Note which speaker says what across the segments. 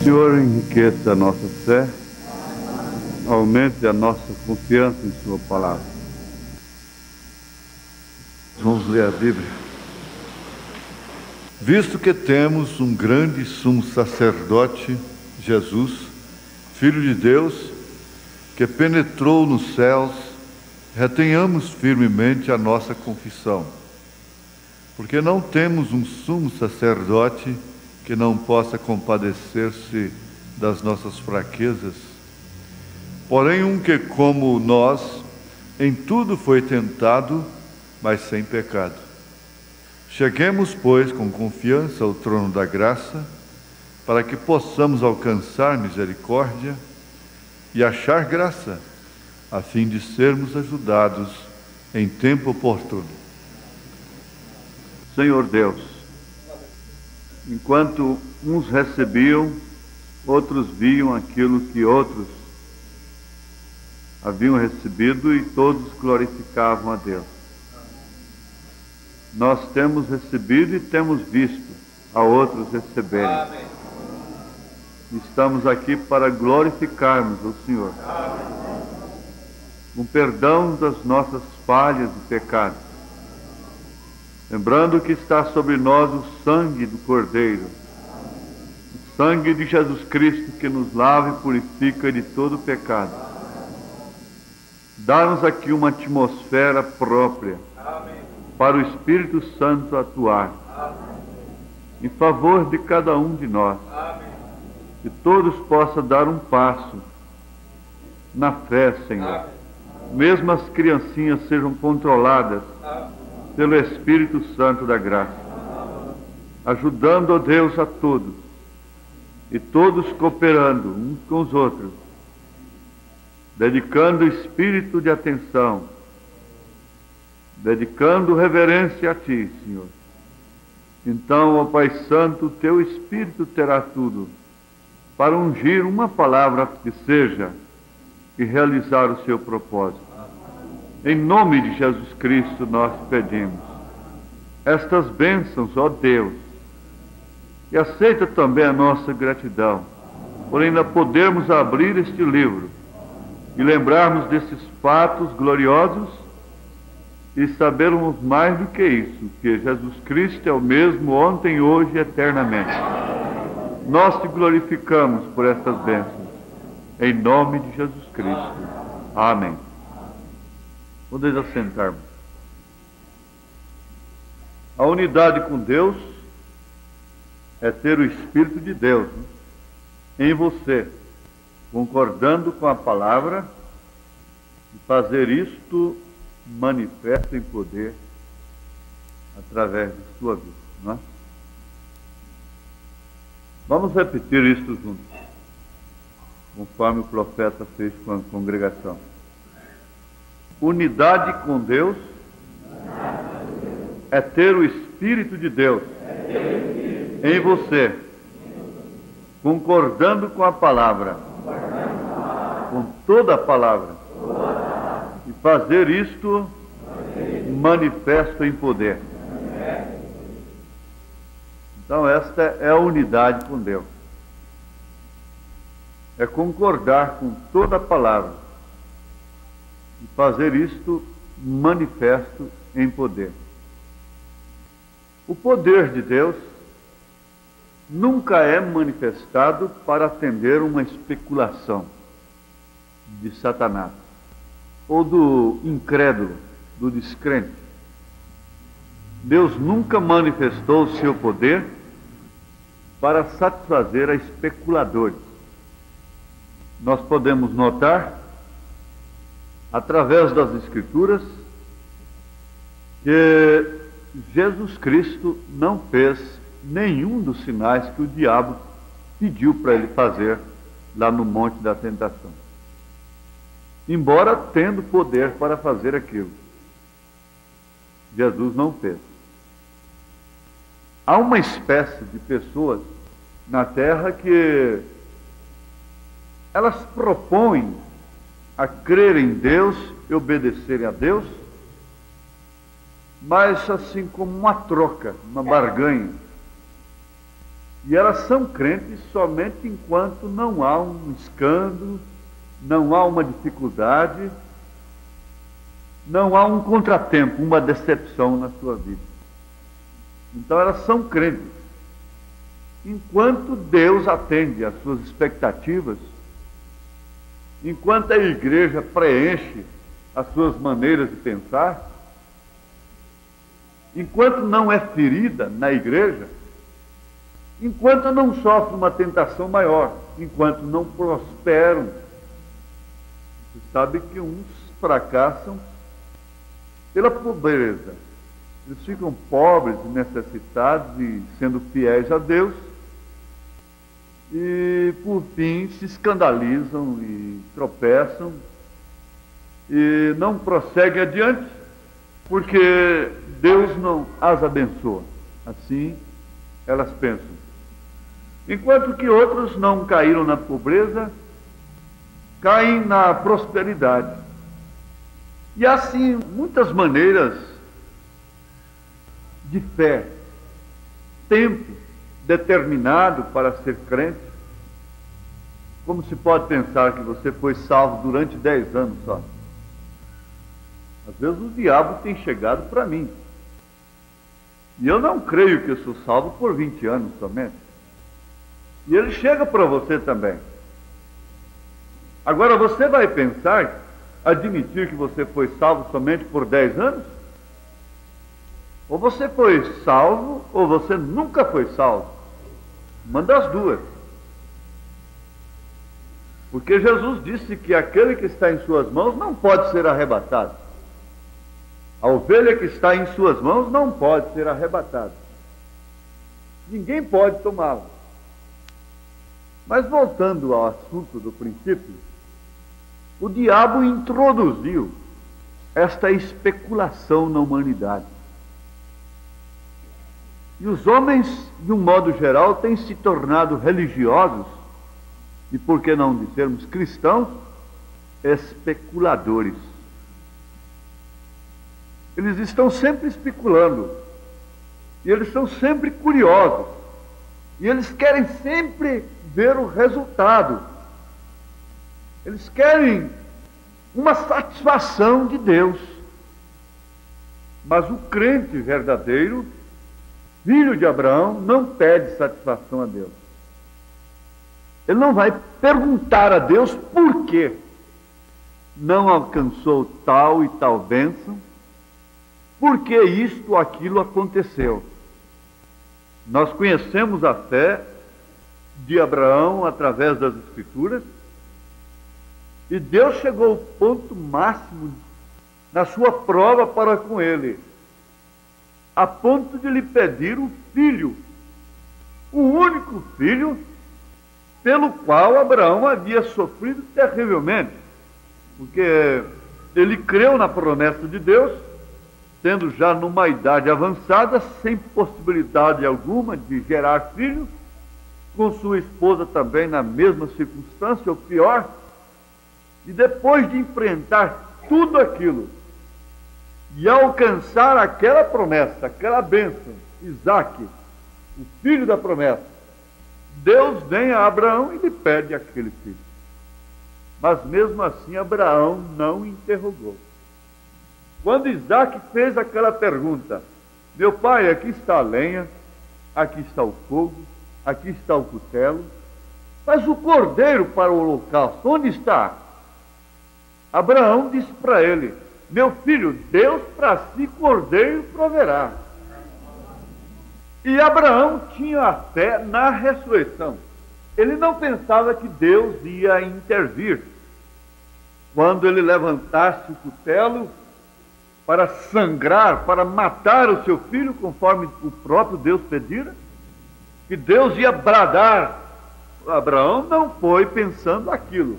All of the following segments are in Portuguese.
Speaker 1: Senhor enriqueça a nossa fé, aumente a nossa confiança em Sua palavra. Vamos ler a Bíblia. Visto que temos um grande sumo sacerdote, Jesus, Filho de Deus, que penetrou nos céus, retenhamos firmemente a nossa confissão, porque não temos um sumo sacerdote que não possa compadecer-se das nossas fraquezas, porém um que, como nós, em tudo foi tentado, mas sem pecado. Cheguemos, pois, com confiança ao trono da graça, para que possamos alcançar misericórdia e achar graça, a fim de sermos ajudados em tempo oportuno. Senhor Deus, enquanto uns recebiam, outros viam aquilo que outros haviam recebido e todos glorificavam a Deus. Nós temos recebido e temos visto a outros receberem. Amém. Estamos aqui para glorificarmos o Senhor. Amém. Com perdão das nossas falhas e pecados. Lembrando que está sobre nós o sangue do Cordeiro, o sangue de Jesus Cristo que nos lava e purifica de todo pecado. Dá-nos aqui uma atmosfera própria para o Espírito Santo atuar em favor de cada um de nós. Que todos possam dar um passo na fé, Senhor. Mesmo as criancinhas sejam controladas pelo Espírito Santo da graça, ajudando, ó Deus, a todos, e todos cooperando uns com os outros, dedicando espírito de atenção, dedicando reverência a Ti, Senhor. Então, ó Pai Santo, Teu Espírito terá tudo para ungir uma palavra que seja e realizar o Seu propósito. Em nome de Jesus Cristo nós pedimos estas bênçãos, ó Deus, e aceita também a nossa gratidão por ainda podermos abrir este livro e lembrarmos desses fatos gloriosos e sabermos mais do que isso, que Jesus Cristo é o mesmo ontem, hoje e eternamente. Nós te glorificamos por estas bênçãos, em nome de Jesus Cristo. Amém. Podeis assentar-me. A unidade com Deus é ter o Espírito de Deus em você, concordando com a palavra, e fazer isto manifesto em poder através de sua vida, não é? Vamos repetir isto juntos, conforme o profeta fez com a congregação. Unidade com Deus é ter o Espírito de Deus em você, concordando com a palavra, com toda a palavra, e fazer isto manifesto em poder. Então esta é a unidade com Deus. É concordar com toda a palavra e fazer isto manifesto em poder. O poder de Deus nunca é manifestado para atender uma especulação de Satanás ou do incrédulo, do descrente. Deus nunca manifestou o seu poder para satisfazer a especuladores. Nós podemos notar, através das Escrituras, que Jesus Cristo não fez nenhum dos sinais que o diabo pediu para ele fazer lá no Monte da Tentação, embora tendo poder para fazer aquilo. Jesus não fez. Há uma espécie de pessoas na Terra que elas propõem a crer em Deus e obedecerem a Deus, mas assim como uma troca, uma barganha. E elas são crentes somente enquanto não há um escândalo, não há uma dificuldade, não há um contratempo, uma decepção na sua vida. Então elas são crentes. Enquanto Deus atende às suas expectativas, enquanto a igreja preenche as suas maneiras de pensar, enquanto não é ferida na igreja, enquanto não sofre uma tentação maior, enquanto não prosperam. Você sabe que uns fracassam pela pobreza. Eles ficam pobres e necessitados e sendo fiéis a Deus, e por fim se escandalizam e tropeçam e não prosseguem adiante, porque Deus não as abençoa. Assim elas pensam. Enquanto que outros não caíram na pobreza, caem na prosperidade. E assim, muitas maneiras de fé, tempo determinado para ser crente. Como se pode pensar que você foi salvo durante 10 anos só? Às vezes o diabo tem chegado para mim. E eu não creio que eu sou salvo por 20 anos somente. E ele chega para você também. Agora você vai pensar, admitir que você foi salvo somente por 10 anos? Ou você foi salvo, ou você nunca foi salvo. Uma das duas. Porque Jesus disse que aquele que está em suas mãos não pode ser arrebatado. A ovelha que está em suas mãos não pode ser arrebatada. Ninguém pode tomá-la. Mas voltando ao assunto do princípio, o diabo introduziu esta especulação na humanidade. E os homens, de um modo geral, têm se tornado religiosos, e por que não dizermos cristãos, especuladores. Eles estão sempre especulando, e eles são sempre curiosos, e eles querem sempre ver o resultado. Eles querem uma satisfação de Deus. Mas o crente verdadeiro, filho de Abraão, não pede satisfação a Deus. Ele não vai perguntar a Deus por que não alcançou tal e tal bênção, por que isto ou aquilo aconteceu. Nós conhecemos a fé de Abraão através das Escrituras, e Deus chegou ao ponto máximo na sua prova para com ele, a ponto de lhe pedir um filho, o único filho pelo qual Abraão havia sofrido terrivelmente, porque ele creu na promessa de Deus, tendo já numa idade avançada, sem possibilidade alguma de gerar filho, com sua esposa também na mesma circunstância, ou pior, e depois de enfrentar tudo aquilo, e alcançar aquela promessa, aquela bênção, Isaque, o filho da promessa, Deus vem a Abraão e lhe pede aquele filho. Mas mesmo assim Abraão não interrogou. Quando Isaque fez aquela pergunta: meu pai, aqui está a lenha, aqui está o fogo, aqui está o cutelo, mas o cordeiro para o holocausto, onde está? Abraão disse para ele: meu filho, Deus para si cordeiro proverá. E Abraão tinha a fé na ressurreição. Ele não pensava que Deus ia intervir quando ele levantasse o cutelo para sangrar, para matar o seu filho, conforme o próprio Deus pedira, que Deus ia bradar. Abraão não foi pensando aquilo.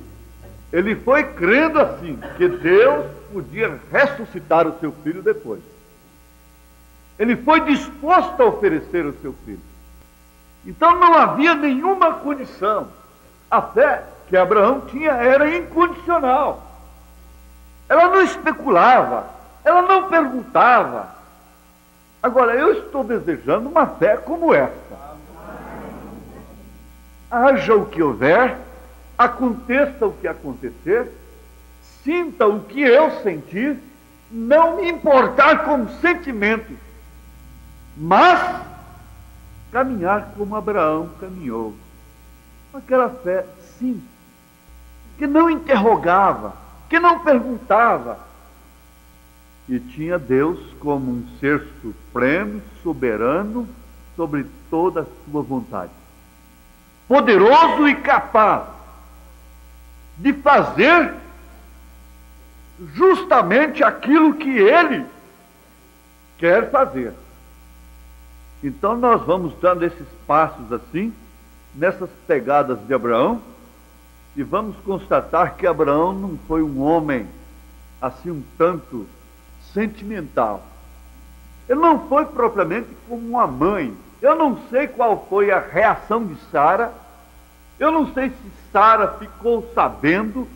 Speaker 1: Ele foi crendo assim, que Deus podia ressuscitar o seu filho depois. Ele foi disposto a oferecer o seu filho. Então não havia nenhuma condição. A fé que Abraão tinha era incondicional. Ela não especulava, ela não perguntava. Agora, eu estou desejando uma fé como essa. haja o que houver, aconteça o que acontecer, sinta o que eu sentir, não me importar com sentimentos, mas caminhar como Abraão caminhou, com aquela fé simples, que não interrogava, que não perguntava, e tinha Deus como um ser supremo, soberano, sobre toda a sua vontade, poderoso e capaz de fazer justamente aquilo que Ele quer fazer. Então nós vamos dando esses passos assim, nessas pegadas de Abraão, e vamos constatar que Abraão não foi um homem assim um tanto sentimental. Ele não foi propriamente como uma mãe. Eu não sei qual foi a reação de Sara. Eu não sei se Sara ficou sabendo,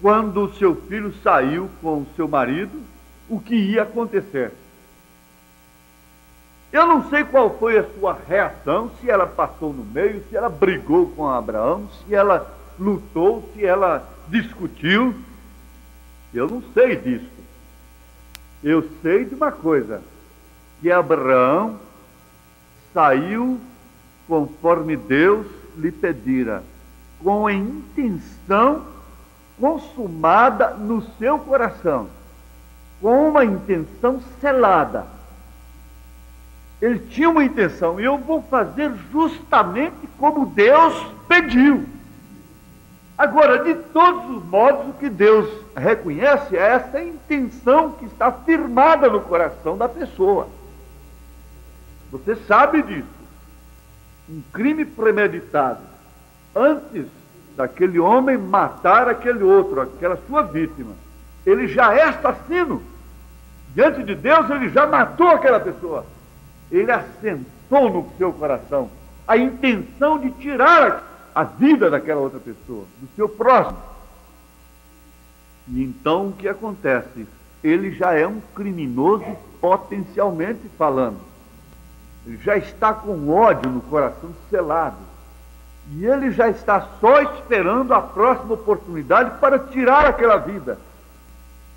Speaker 1: quando o seu filho saiu com o seu marido, o que ia acontecer. Eu não sei qual foi a sua reação, se ela passou no meio, se ela brigou com Abraão, se ela lutou, se ela discutiu. Eu não sei disso. Eu sei de uma coisa, que Abraão saiu conforme Deus lhe pedira, com a intenção consumada no seu coração, com uma intenção selada. Ele tinha uma intenção: eu vou fazer justamente como Deus pediu. Agora, de todos os modos, o que Deus reconhece é essa intenção que está firmada no coração da pessoa. Você sabe disso. Um crime premeditado, antes daquele homem matar aquele outro, aquela sua vítima, ele já é assassino. Diante de Deus, ele já matou aquela pessoa. Ele assentou no seu coração a intenção de tirar a vida daquela outra pessoa, do seu próximo. E então o que acontece? Ele já é um criminoso potencialmente falando. Ele já está com ódio no coração selado. E ele já está só esperando a próxima oportunidade para tirar aquela vida.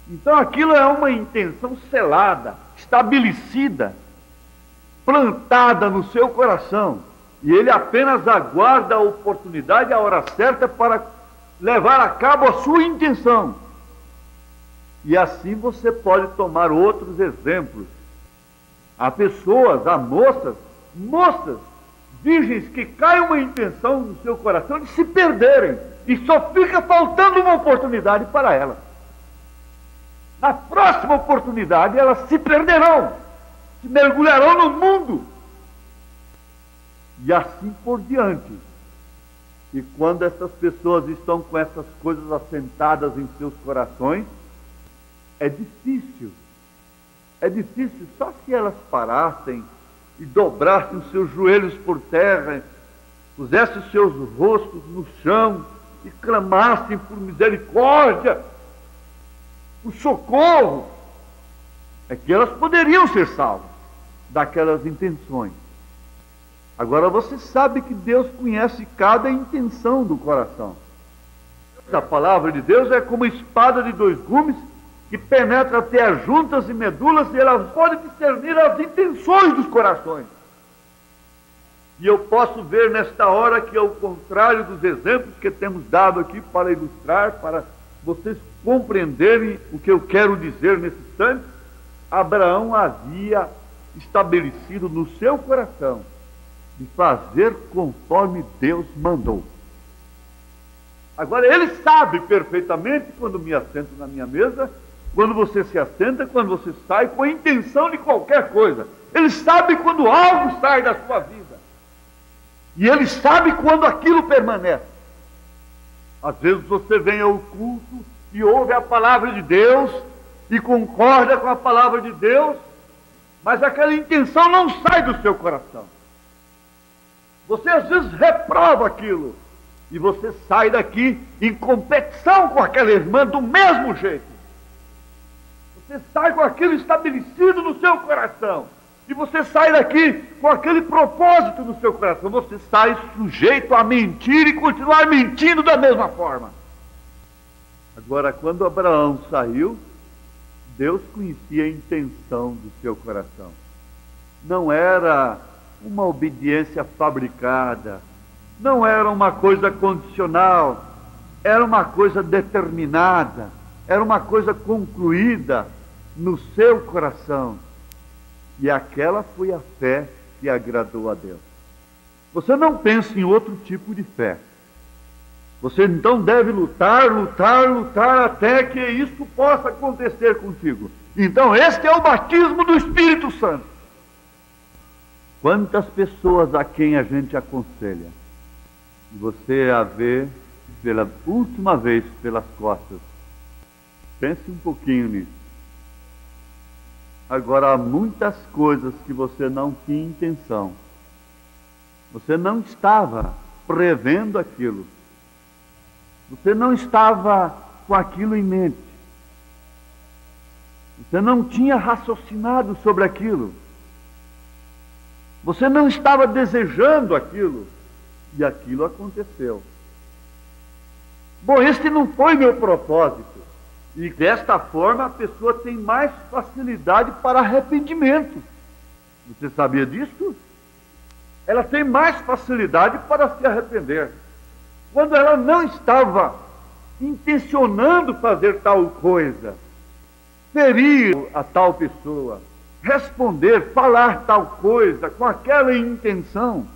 Speaker 1: Então aquilo é uma intenção selada, estabelecida, plantada no seu coração. E ele apenas aguarda a oportunidade, a hora certa para levar a cabo a sua intenção. E assim você pode tomar outros exemplos. Há pessoas, há moças, virgens, que cai uma intenção no seu coração de se perderem, e só fica faltando uma oportunidade para elas. Na próxima oportunidade elas se perderão, se mergulharão no mundo, e assim por diante. E quando essas pessoas estão com essas coisas assentadas em seus corações, é difícil só se elas parassem e dobrassem os seus joelhos por terra, pusessem os seus rostos no chão e clamassem por misericórdia, por socorro, é que elas poderiam ser salvas daquelas intenções. Agora você sabe que Deus conhece cada intenção do coração. A palavra de Deus é como espada de dois gumes, que penetra até as juntas e medulas, e ela pode discernir as intenções dos corações. E eu posso ver nesta hora que, ao contrário dos exemplos que temos dado aqui para ilustrar, para vocês compreenderem o que eu quero dizer nesse instante, Abraão havia estabelecido no seu coração de fazer conforme Deus mandou. Agora, ele sabe perfeitamente quando me assento na minha mesa, quando você se assenta, quando você sai com a intenção de qualquer coisa. Ele sabe quando algo sai da sua vida. E ele sabe quando aquilo permanece. Às vezes você vem ao culto e ouve a palavra de Deus e concorda com a palavra de Deus, mas aquela intenção não sai do seu coração. Você às vezes reprova aquilo e você sai daqui em competição com aquela irmã do mesmo jeito. Você sai com aquilo estabelecido no seu coração. e você sai daqui com aquele propósito no seu coração, você sai sujeito a mentir e continuar mentindo da mesma forma. Agora, quando Abraão saiu, Deus conhecia a intenção do seu coração. Não era uma obediência fabricada, não era uma coisa condicional, era uma coisa determinada, era uma coisa concluída no seu coração. E aquela foi a fé que agradou a Deus. Você não pensa em outro tipo de fé. Você então deve lutar, lutar, lutar até que isso possa acontecer contigo. Então este é o batismo do Espírito Santo. Quantas pessoas a quem a gente aconselha, e você a vê pela última vez pelas costas. Pense um pouquinho nisso. Agora, há muitas coisas que você não tinha intenção. Você não estava prevendo aquilo. Você não estava com aquilo em mente. Você não tinha raciocinado sobre aquilo. Você não estava desejando aquilo. E aquilo aconteceu. Bom, este não foi meu propósito. E desta forma a pessoa tem mais facilidade para arrependimento. Você sabia disso? Ela tem mais facilidade para se arrepender. Quando ela não estava intencionando fazer tal coisa, ferir a tal pessoa, responder, falar tal coisa com aquela intenção.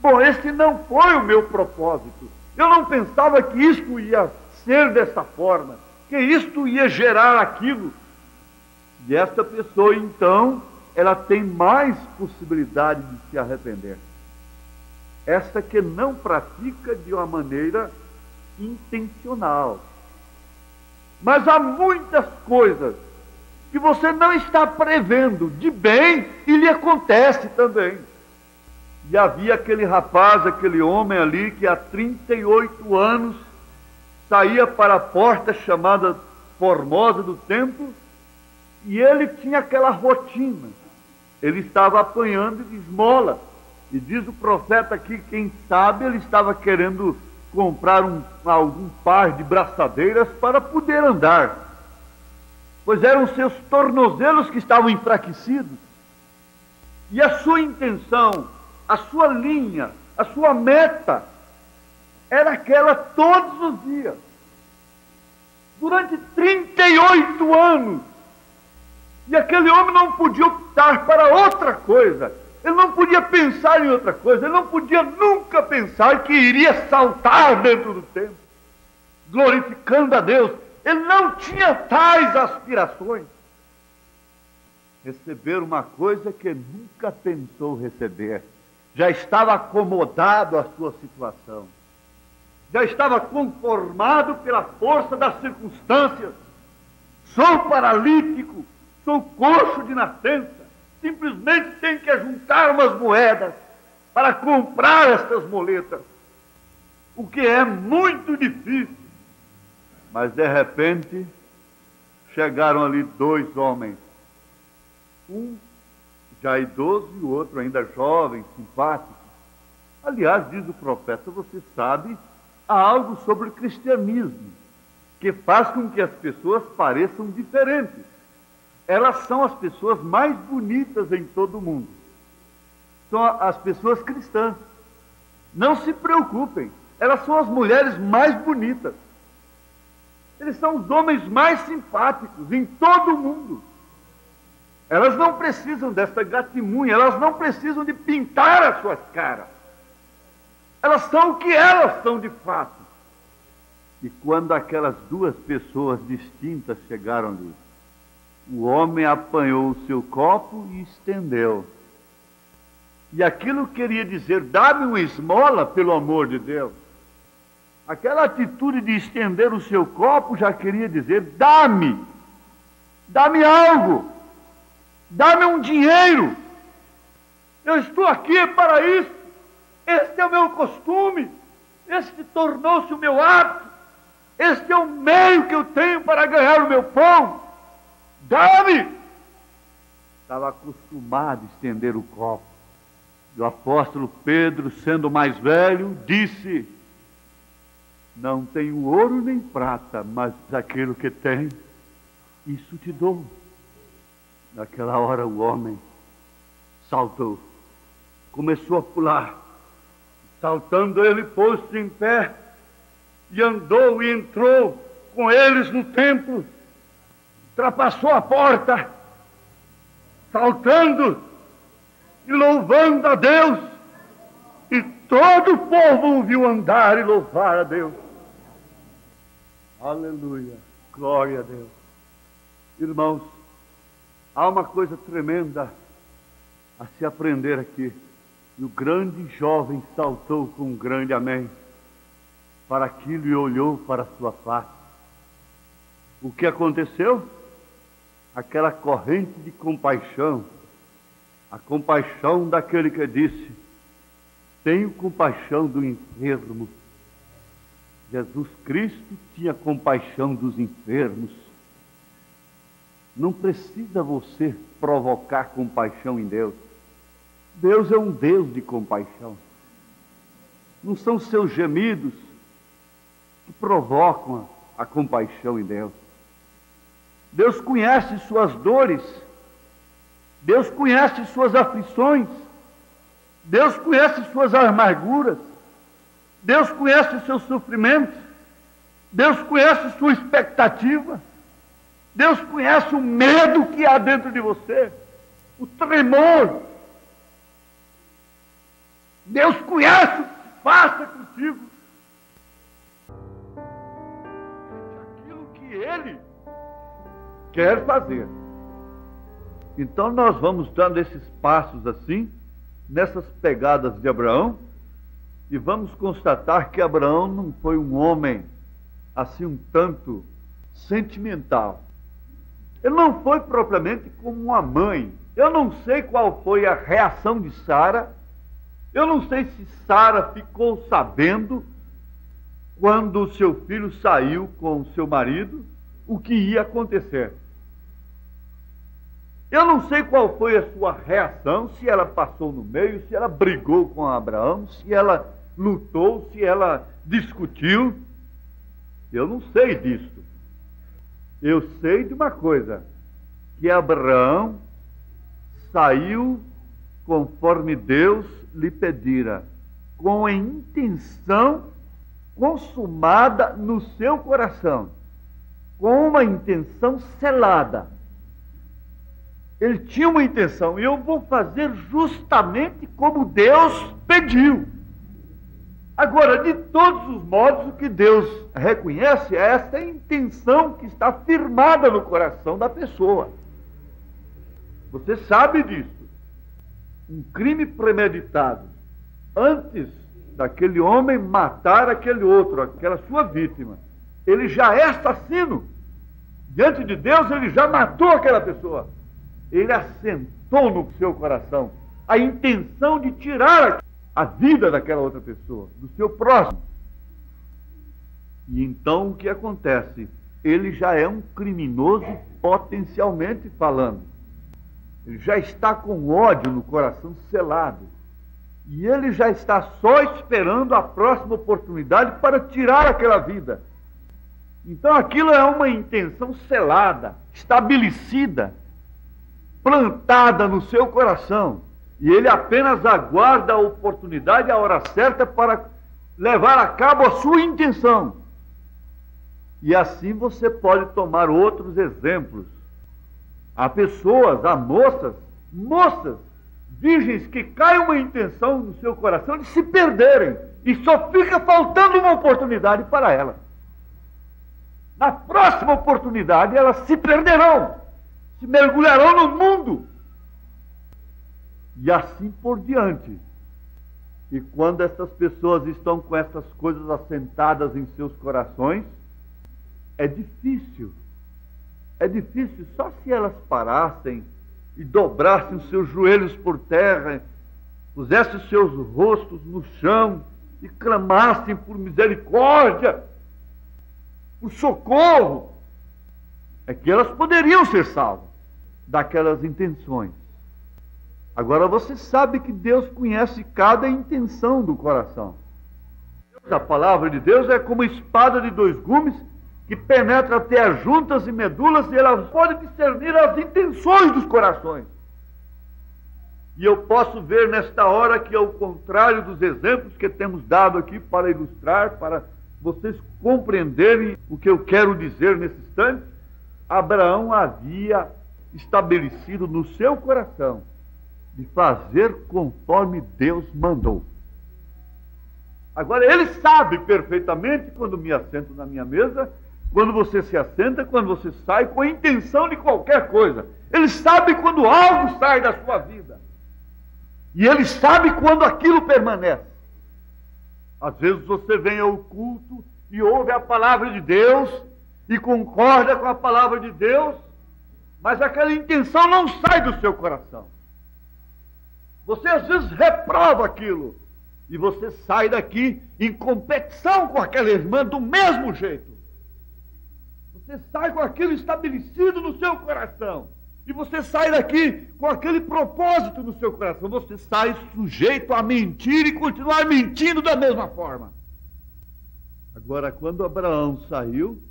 Speaker 1: Bom, este não foi o meu propósito. Eu não pensava que isto ia ser dessa forma, que isto ia gerar aquilo. E esta pessoa, então, ela tem mais possibilidade de se arrepender. Esta que não pratica de uma maneira intencional. Mas há muitas coisas que você não está prevendo de bem e lhe acontece também. E havia aquele rapaz, aquele homem ali que há 38 anos saía para a porta chamada Formosa do templo, e ele tinha aquela rotina. Ele estava apanhando esmola. E diz o profeta aqui, quem sabe ele estava querendo comprar algum par de braçadeiras para poder andar. Pois eram seus tornozelos que estavam enfraquecidos. E a sua intenção, a sua linha, a sua meta era aquela todos os dias. Durante 38 anos. E aquele homem não podia optar para outra coisa. Ele não podia pensar em outra coisa. Ele não podia nunca pensar que iria saltar dentro do templo, glorificando a Deus. Ele não tinha tais aspirações. Receber uma coisa que nunca pensou receber. Já estava acomodado à sua situação. Já estava conformado pela força das circunstâncias. Sou paralítico, sou coxo de nascença. Simplesmente tenho que juntar umas moedas para comprar estas moletas. O que é muito difícil. Mas de repente, chegaram ali dois homens. Um já idoso e o outro ainda jovem, simpático. Aliás, diz o profeta, você sabe, há algo sobre o cristianismo que faz com que as pessoas pareçam diferentes. Elas são as pessoas mais bonitas em todo o mundo. São as pessoas cristãs. Não se preocupem, elas são as mulheres mais bonitas. Eles são os homens mais simpáticos em todo o mundo. Elas não precisam desta gatimunha, elas não precisam de pintar as suas caras. Elas são o que elas são de fato. E quando aquelas duas pessoas distintas chegaram ali, o homem apanhou o seu copo e estendeu. E aquilo queria dizer, dá-me uma esmola, pelo amor de Deus. Aquela atitude de estender o seu copo já queria dizer, dá-me algo, dá-me um dinheiro. Eu estou aqui para isso. Este é o meu costume. Este tornou-se o meu hábito. Este é o meio que eu tenho para ganhar o meu pão. Dá-me! estava acostumado a estender o copo. E o apóstolo Pedro, sendo mais velho, disse: não tenho ouro nem prata, mas aquilo que tenho, isso te dou. Naquela hora o homem saltou, começou a pular. Saltando, ele pôs-se em pé e andou e entrou com eles no templo, ultrapassou a porta, saltando e louvando a Deus, e todo o povo o viu andar e louvar a Deus. Aleluia, glória a Deus. Irmãos, há uma coisa tremenda a se aprender aqui. E o grande jovem saltou com um grande amém para aquilo e olhou para a sua face. O que aconteceu? Aquela corrente de compaixão, a compaixão daquele que disse: tenho compaixão do enfermo. Jesus Cristo tinha compaixão dos enfermos. Não precisa você provocar compaixão em Deus. Deus é um Deus de compaixão. Não são seus gemidos que provocam a compaixão em Deus. Deus conhece suas dores. Deus conhece suas aflições. Deus conhece suas amarguras. Deus conhece os seus sofrimentos. Deus conhece sua expectativa. Deus conhece o medo que há dentro de você, o tremor. Deus conhece o que passa contigo. Aquilo que Ele quer fazer. Então nós vamos dando esses passos assim, nessas pegadas de Abraão, e vamos constatar que Abraão não foi um homem assim um tanto sentimental. Ele não foi propriamente como uma mãe. Eu não sei qual foi a reação de Sara. Eu não sei se Sara ficou sabendo, quando o seu filho saiu com o seu marido, o que ia acontecer. Eu não sei qual foi a sua reação, se ela passou no meio, se ela brigou com Abraão, se ela lutou, se ela discutiu. Eu não sei disso. Eu sei de uma coisa, que Abraão saiu conforme Deus lhe pedira, com a intenção consumada no seu coração, com uma intenção selada. Ele tinha uma intenção: eu vou fazer justamente como Deus pediu. Agora, de todos os modos, o que Deus reconhece é essa intenção que está firmada no coração da pessoa. Você sabe disso. Um crime premeditado, antes daquele homem matar aquele outro, aquela sua vítima, ele já é assassino. Diante de Deus, ele já matou aquela pessoa. Ele assentou no seu coração a intenção de tirar a vida daquela outra pessoa, do seu próximo. E então o que acontece? Ele já é um criminoso potencialmente falando. Ele já está com ódio no coração selado. E ele já está só esperando a próxima oportunidade para tirar aquela vida. Então aquilo é uma intenção selada, estabelecida, plantada no seu coração. E ele apenas aguarda a oportunidade, a hora certa para levar a cabo a sua intenção. E assim você pode tomar outros exemplos. Há pessoas, há moças, virgens, que cai uma intenção no seu coração de se perderem, e só fica faltando uma oportunidade para elas. Na próxima oportunidade elas se perderão, se mergulharão no mundo, e assim por diante. E quando essas pessoas estão com essas coisas assentadas em seus corações, é difícil só se elas parassem e dobrassem os seus joelhos por terra, pusessem os seus rostos no chão e clamassem por misericórdia, por socorro, é que elas poderiam ser salvas. daquelas intenções. Agora você sabe que Deus conhece cada intenção do coração. A palavra de Deus é como espada de dois gumes que penetra até as juntas e medulas e ela pode discernir as intenções dos corações. E eu posso ver nesta hora que, ao contrário dos exemplos que temos dado aqui para ilustrar, para vocês compreenderem o que eu quero dizer nesse instante, Abraão havia estabelecido no seu coração de fazer conforme Deus mandou. Agora, ele sabe perfeitamente quando me assento na minha mesa, quando você se assenta, quando você sai com a intenção de qualquer coisa. Ele sabe quando algo sai da sua vida. E ele sabe quando aquilo permanece. Às vezes você vem ao culto e ouve a palavra de Deus e concorda com a palavra de Deus, mas aquela intenção não sai do seu coração. Você às vezes reprova aquilo e você sai daqui em competição com aquela irmã do mesmo jeito. Você sai com aquilo estabelecido no seu coração. E você sai daqui com aquele propósito no seu coração. Você sai sujeito a mentir e continuar mentindo da mesma forma. Agora, quando Abraão saiu,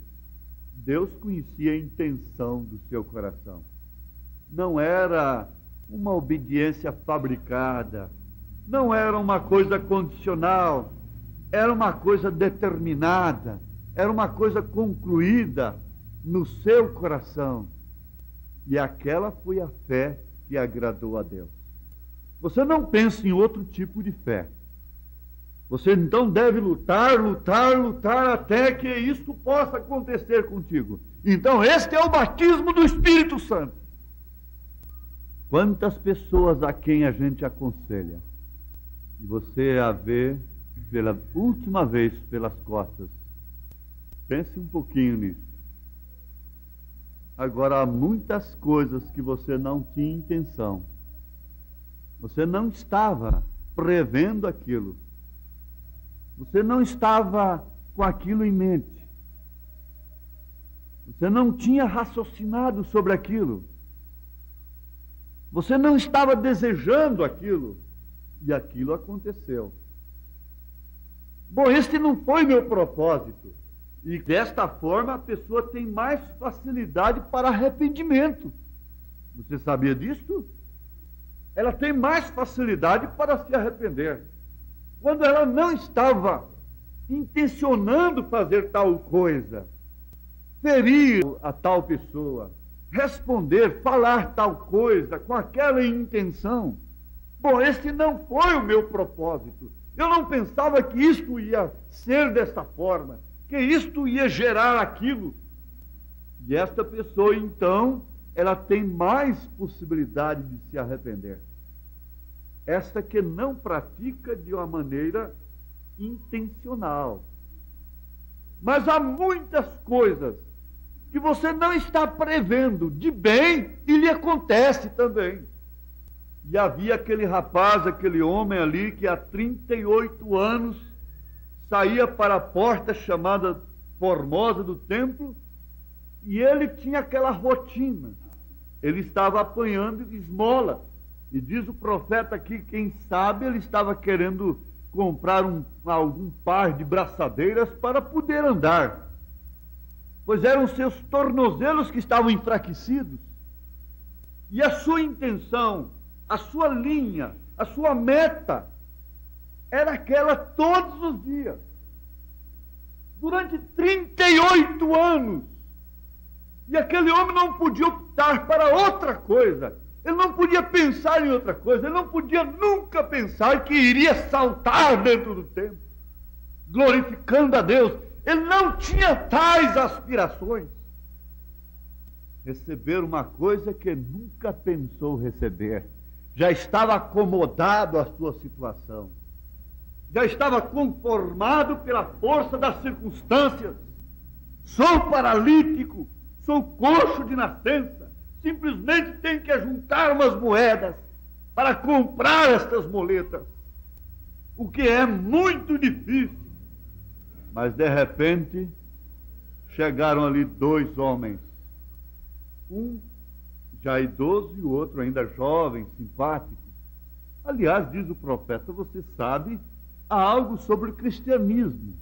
Speaker 1: Deus conhecia a intenção do seu coração. Não era uma obediência fabricada. Não era uma coisa condicional. Era uma coisa determinada. Era uma coisa concluída no seu coração. E aquela foi a fé que agradou a Deus. Você não pensa em outro tipo de fé. Você então deve lutar, lutar, lutar até que isso possa acontecer contigo. Então este é o batismo do Espírito Santo. Quantas pessoas a quem a gente aconselha, e você a vê pela última vez pelas costas. Pense um pouquinho nisso. Agora, há muitas coisas que você não tinha intenção. Você não estava prevendo aquilo. Você não estava com aquilo em mente. Você não tinha raciocinado sobre aquilo. Você não estava desejando aquilo. E aquilo aconteceu. Bom, este não foi meu propósito. E desta forma a pessoa tem mais facilidade para arrependimento. Você sabia disso? Ela tem mais facilidade para se arrepender. Quando ela não estava intencionando fazer tal coisa, ferir a tal pessoa, responder, falar tal coisa com aquela intenção. Bom, esse não foi o meu propósito. Eu não pensava que isto ia ser desta forma, que isto ia gerar aquilo. E esta pessoa, então, ela tem mais possibilidade de se arrepender. Esta que não pratica de uma maneira intencional. Mas há muitas coisas que você não está prevendo de bem e lhe acontece também. E havia aquele rapaz, aquele homem ali que há 38 anos saía para a porta chamada Formosa do templo, e ele tinha aquela rotina. Ele estava apanhando esmola. E diz o profeta aqui, quem sabe ele estava querendo comprar algum par de braçadeiras para poder andar. Pois eram seus tornozelos que estavam enfraquecidos. E a sua intenção, a sua linha, a sua meta era aquela todos os dias. Durante 38 anos. E aquele homem não podia optar para outra coisa. Ele não podia pensar em outra coisa. Ele não podia nunca pensar que iria saltar dentro do templo, glorificando a Deus. Ele não tinha tais aspirações. Receber uma coisa que nunca pensou receber. Já estava acomodado à sua situação. Já estava conformado pela força das circunstâncias. Sou paralítico, sou coxo de nascença. Simplesmente tenho que juntar umas moedas para comprar estas moletas. O que é muito difícil. Mas de repente chegaram ali dois homens. Um já idoso, e o outro ainda jovem, simpático. Aliás, diz o profeta, você sabe, há algo sobre o cristianismo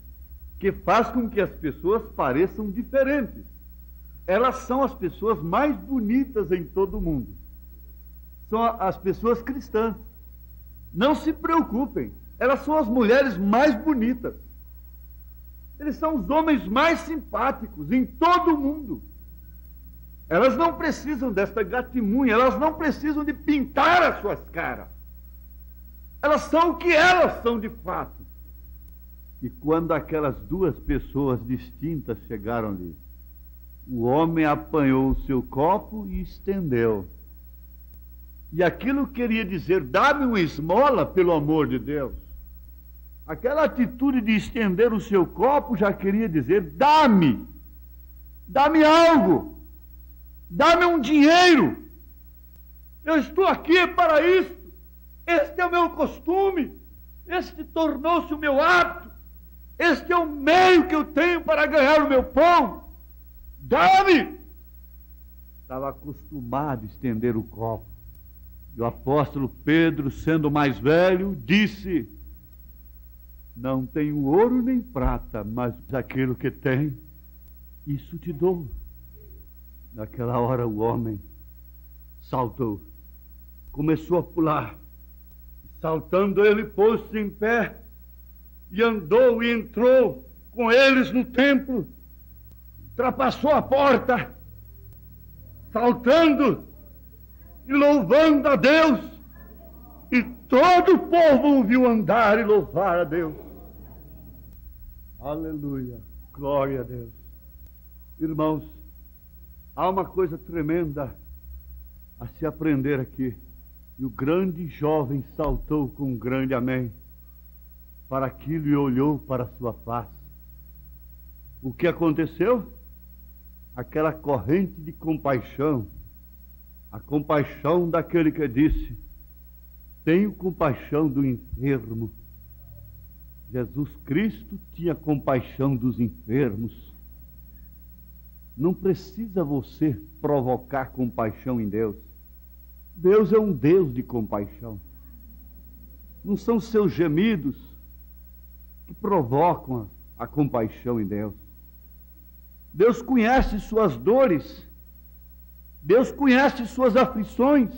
Speaker 1: que faz com que as pessoas pareçam diferentes. Elas são as pessoas mais bonitas em todo o mundo. São as pessoas cristãs. Não se preocupem, elas são as mulheres mais bonitas. Eles são os homens mais simpáticos em todo o mundo. Elas não precisam desta gatimunha, elas não precisam de pintar as suas caras. Elas são o que elas são de fato. E quando aquelas duas pessoas distintas chegaram ali, o homem apanhou o seu copo e estendeu. E aquilo queria dizer, dá-me uma esmola, pelo amor de Deus. Aquela atitude de estender o seu copo já queria dizer, dá-me algo, dá-me um dinheiro. Eu estou aqui para isto. Este é o meu costume. Este tornou-se o meu hábito. Este é o meio que eu tenho para ganhar o meu pão. Dá-me! Estava acostumado a estender o copo. E o apóstolo Pedro, sendo mais velho, disse, não tenho ouro nem prata, mas aquilo que tem, isso te dou. Naquela hora o homem saltou, começou a pular. Saltando ele pôs-se em pé e andou e entrou com eles no templo, ultrapassou a porta, saltando e louvando a Deus, e todo o povo o viu andar e louvar a Deus. Aleluia, glória a Deus. Irmãos, há uma coisa tremenda a se aprender aqui. E o grande jovem saltou com um grande amém para aquilo e olhou para a sua face. O que aconteceu? Aquela corrente de compaixão, a compaixão daquele que disse, tenho compaixão do enfermo. Jesus Cristo tinha compaixão dos enfermos. Não precisa você provocar compaixão em Deus. Deus é um Deus de compaixão. Não são seus gemidos que provocam a compaixão em Deus. Deus conhece suas dores. Deus conhece suas aflições.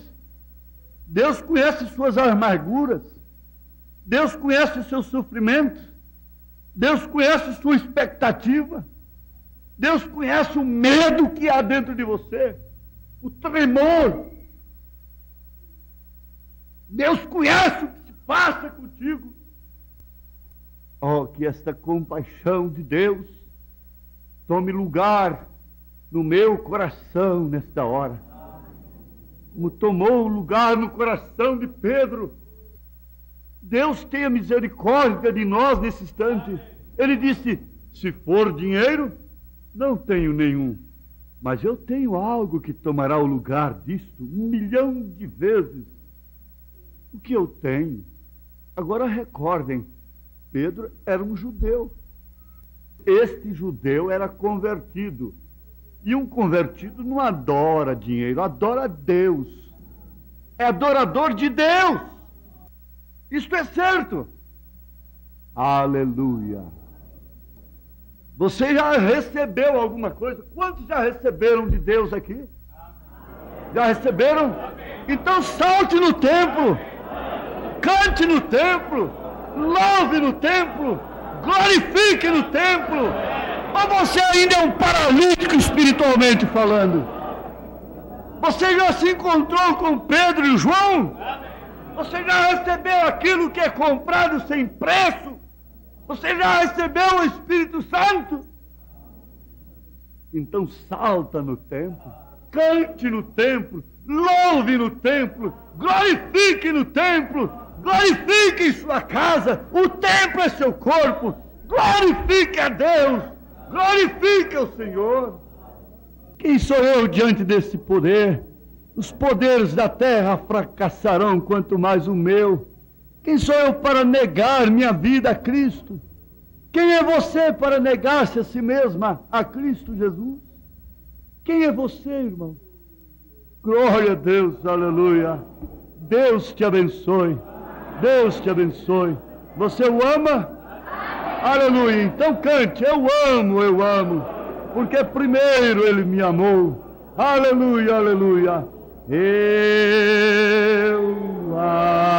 Speaker 1: Deus conhece suas amarguras. Deus conhece o seu sofrimento. Deus conhece sua expectativa. Deus conhece o medo que há dentro de você, o tremor. Deus conhece o que se passa contigo. Oh, que esta compaixão de Deus tome lugar no meu coração nesta hora, como tomou lugar no coração de Pedro. Deus tenha misericórdia de nós nesse instante. Ele disse, se for dinheiro, não tenho nenhum, mas eu tenho algo que tomará o lugar disto 1 milhão de vezes o que eu tenho. Agora recordem, Pedro era um judeu. Este judeu era convertido. E um convertido não adora dinheiro, adora Deus. É adorador de Deus. Isto é certo. Aleluia. Você já recebeu alguma coisa? Quantos já receberam de Deus aqui? Já receberam? Então salte no templo. Cante no templo, louve no templo, glorifique no templo. Ou você ainda é um paralítico espiritualmente falando? Você já se encontrou com Pedro e João? Você já recebeu aquilo que é comprado sem preço? Você já recebeu o Espírito Santo? Então salta no templo, cante no templo, louve no templo, glorifique no templo, glorifique em sua casa. O templo é seu corpo. Glorifique a Deus, glorifique ao Senhor. Quem sou eu diante desse poder? Os poderes da terra fracassarão, quanto mais o meu. Quem sou eu para negar minha vida a Cristo? Quem é você para negar-se a si mesma a Cristo Jesus? Quem é você, irmão? Glória a Deus, aleluia. Deus te abençoe. Deus te abençoe. Você o ama? Aleluia. Então cante, eu amo, porque primeiro Ele me amou. Aleluia, aleluia. Eu amo.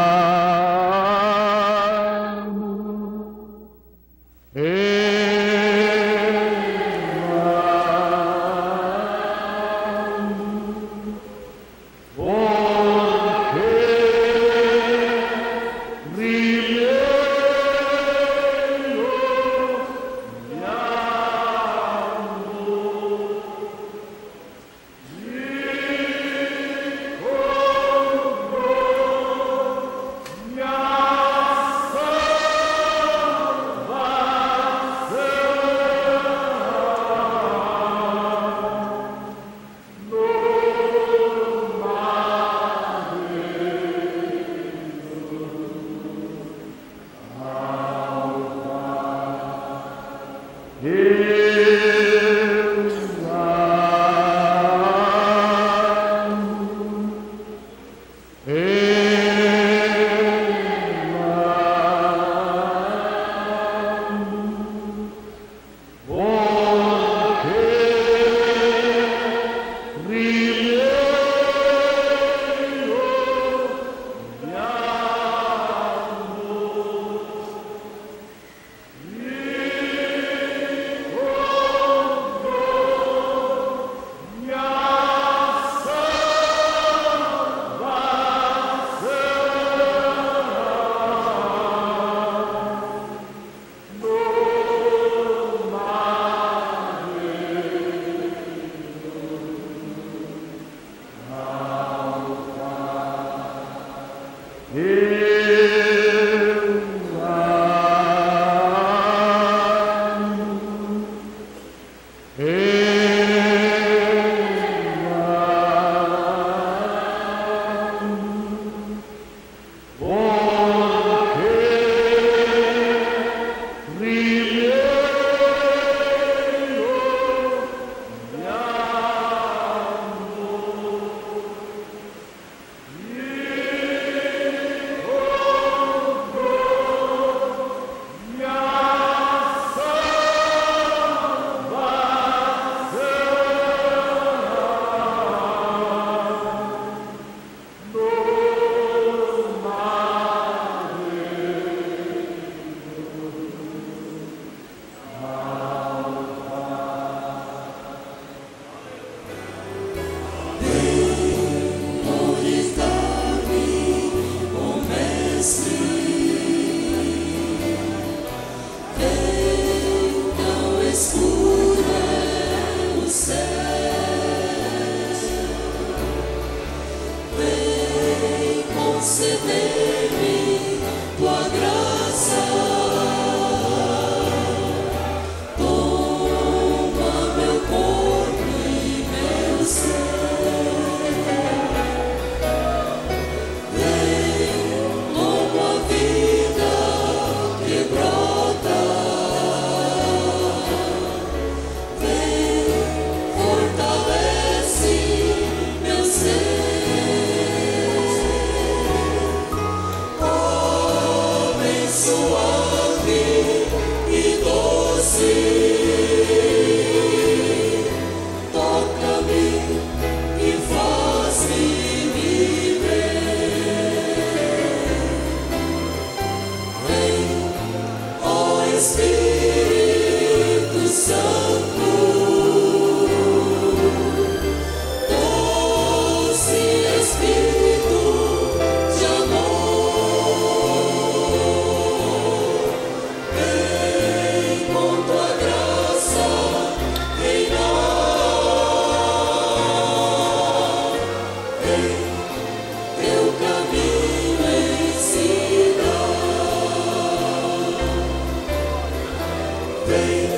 Speaker 2: Vem,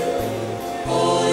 Speaker 2: ó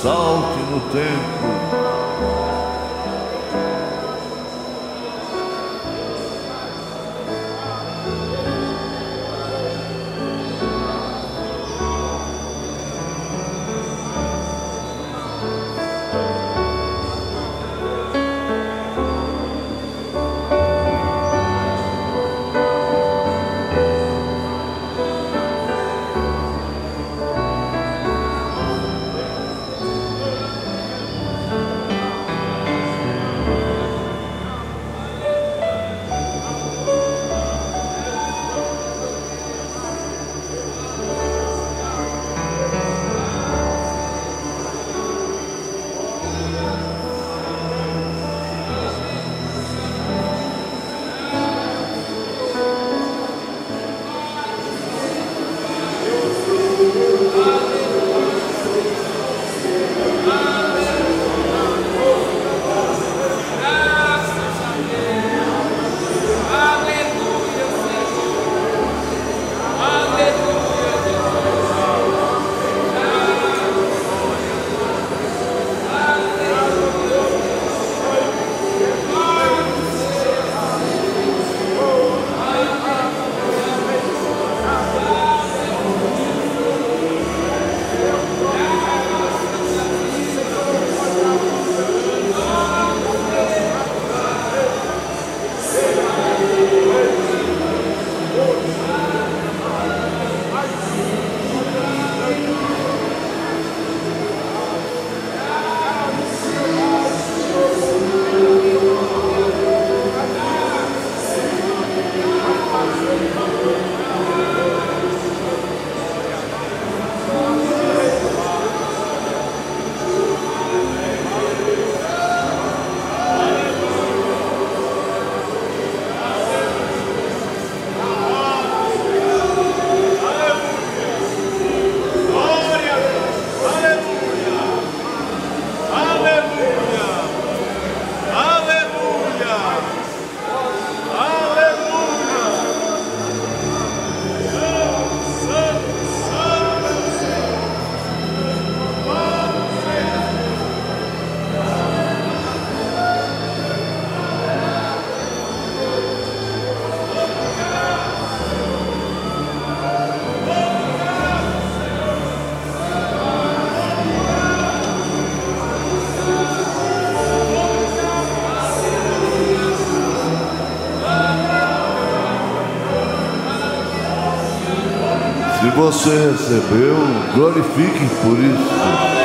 Speaker 2: salte no tempo. Se você recebeu, glorifique por isso.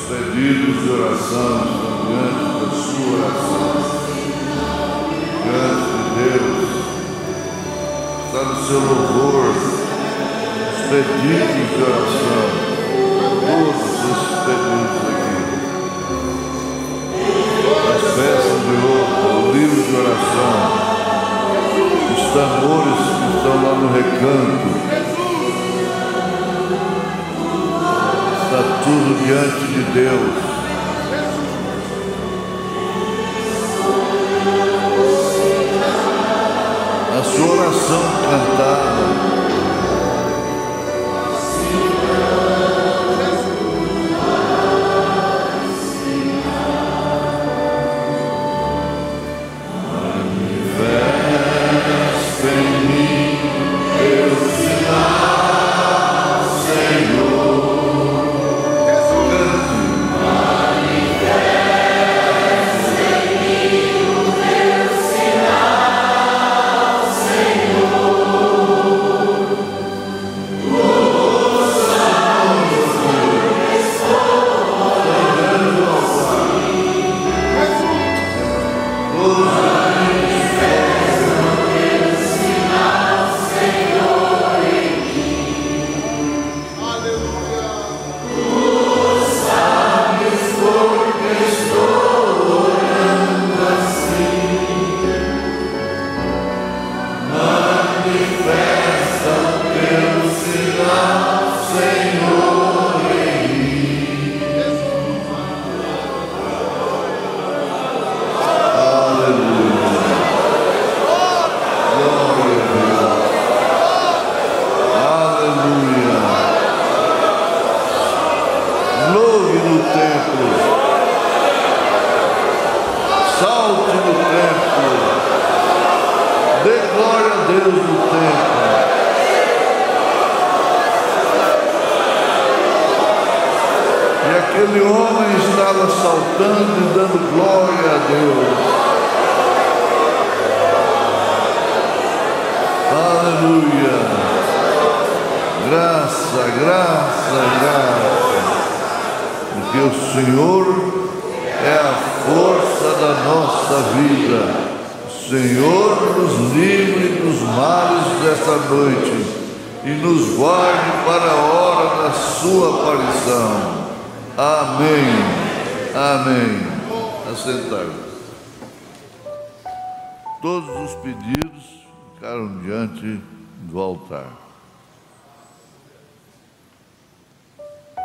Speaker 2: pedidos de oração estão diante da sua oração, diante de Deus. Está no seu louvor os pedidos de oração, todos esses pedidos aqui. As peças de roupa, o livro de oração, os tambores que estão lá no recanto. Está tudo diante de Deus. A sua oração cantada. Aquele homem estava saltando e dando glória a Deus. Aleluia. Graça, graça, graça. Porque o Senhor é a força da nossa vida. O Senhor nos livre dos males desta noite e nos guarde para a hora da sua aparição. Amém. Amém. Assentar-vos. Todos os pedidos ficaram diante do altar.